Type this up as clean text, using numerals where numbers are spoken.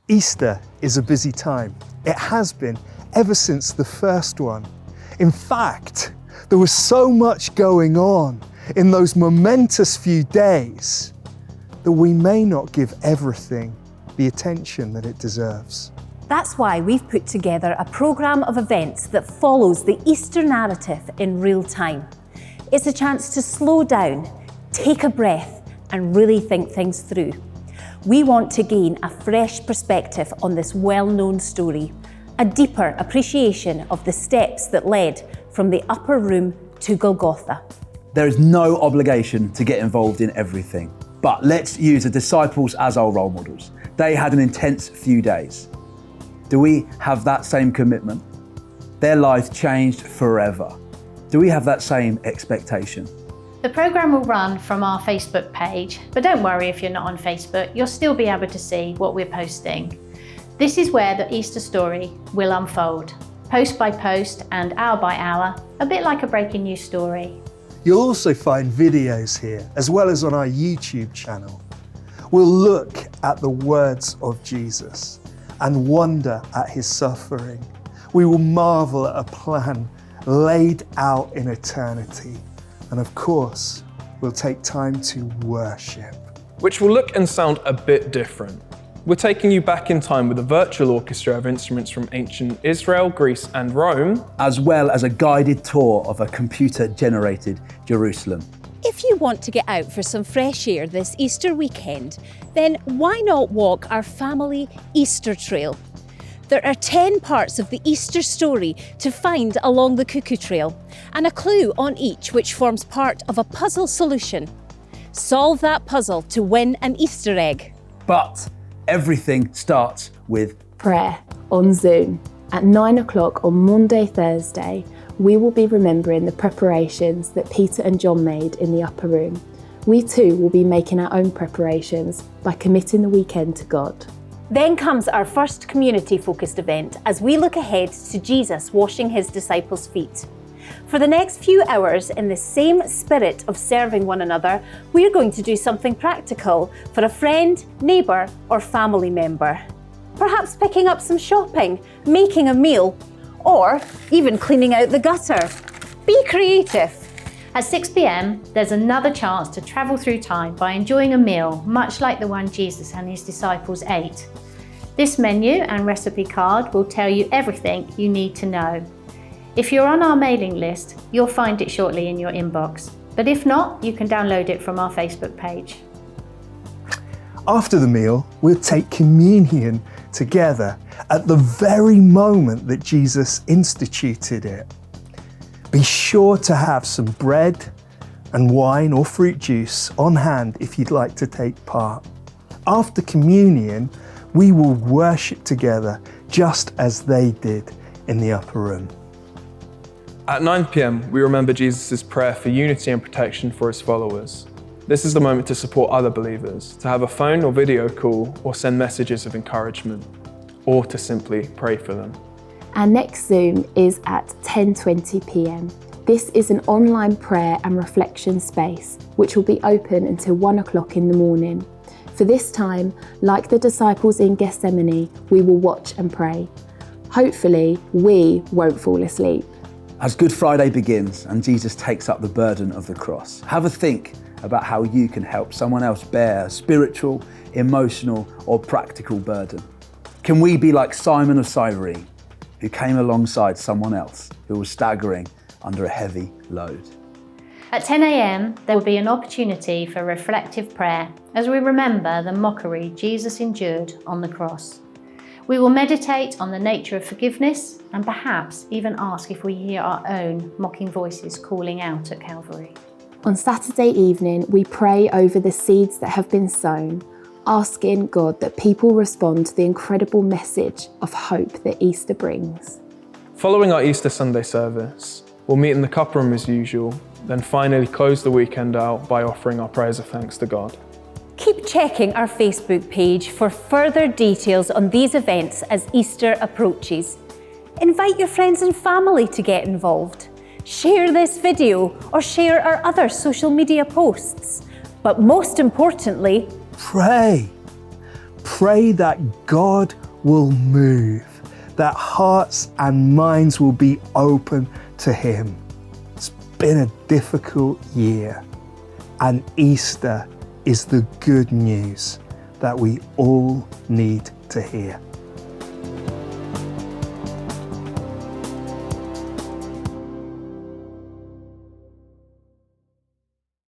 Easter is a busy time. It has been ever since the first one. In fact, there was so much going on in those momentous few days that we may not give everything the attention that it deserves. That's why we've put together a programme of events that follows the Easter narrative in real time. It's a chance to slow down, take a breath, and really think things through. We want to gain a fresh perspective on this well-known story, a deeper appreciation of the steps that led from the upper room to Golgotha. There is no obligation to get involved in everything, but let's use the disciples as our role models. They had an intense few days. Do we have that same commitment? Their lives changed forever. Do we have that same expectation? The programme will run from our Facebook page, but don't worry if you're not on Facebook, you'll still be able to see what we're posting. This is where the Easter story will unfold, post by post and hour by hour, a bit like a breaking news story. You'll also find videos here, as well as on our YouTube channel. We'll look at the words of Jesus and wonder at his suffering. We will marvel at a plan laid out in eternity. And of course, we'll take time to worship. Which will look and sound a bit different. We're taking you back in time with a virtual orchestra of instruments from ancient Israel, Greece and Rome, as well as a guided tour of a computer-generated Jerusalem. If you want to get out for some fresh air this Easter weekend, then why not walk our family Easter trail? There are 10 parts of the Easter story to find along the Cuckoo Trail, and a clue on each which forms part of a puzzle solution. Solve that puzzle to win an Easter egg. But everything starts with prayer on Zoom. At 9 o'clock on Monday, Thursday, we will be remembering the preparations that Peter and John made in the upper room. We too will be making our own preparations by committing the weekend to God. Then comes our first community-focused event as we look ahead to Jesus washing his disciples' feet. For the next few hours, in the same spirit of serving one another, we're going to do something practical for a friend, neighbour or family member. Perhaps picking up some shopping, making a meal, or even cleaning out the gutter. Be creative. At 6 p.m, there's another chance to travel through time by enjoying a meal much like the one Jesus and his disciples ate. This menu and recipe card will tell you everything you need to know. If you're on our mailing list, you'll find it shortly in your inbox. But if not, you can download it from our Facebook page. After the meal, we'll take communion together at the very moment that Jesus instituted it. Be sure to have some bread and wine or fruit juice on hand if you'd like to take part. After communion, we will worship together just as they did in the upper room. At 9 p.m, we remember Jesus' prayer for unity and protection for his followers. This is the moment to support other believers, to have a phone or video call or send messages of encouragement, or to simply pray for them. Our next Zoom is at 10:20 p.m. This is an online prayer and reflection space, which will be open until 1 o'clock in the morning. For this time, like the disciples in Gethsemane, we will watch and pray. Hopefully, we won't fall asleep. as Good Friday begins and Jesus takes up the burden of the cross. Have a think about how you can help someone else bear a spiritual, emotional, or practical burden. Can we be like Simon of Cyrene, who came alongside someone else who was staggering under a heavy load? At 10 a.m, there will be an opportunity for reflective prayer as we remember the mockery Jesus endured on the cross. We will meditate on the nature of forgiveness and perhaps even ask if we hear our own mocking voices calling out at Calvary. On Saturday evening, we pray over the seeds that have been sown, asking God that people respond to the incredible message of hope that Easter brings. Following our Easter Sunday service, we'll meet in the cup room as usual, then finally close the weekend out by offering our prayers of thanks to God. Keep checking our Facebook page for further details on these events as Easter approaches. Invite your friends and family to get involved. Share this video or share our other social media posts. But most importantly, Pray. pray that God will move, that hearts and minds will be open to Him. It's been a difficult year, and Easter is the good news that we all need to hear.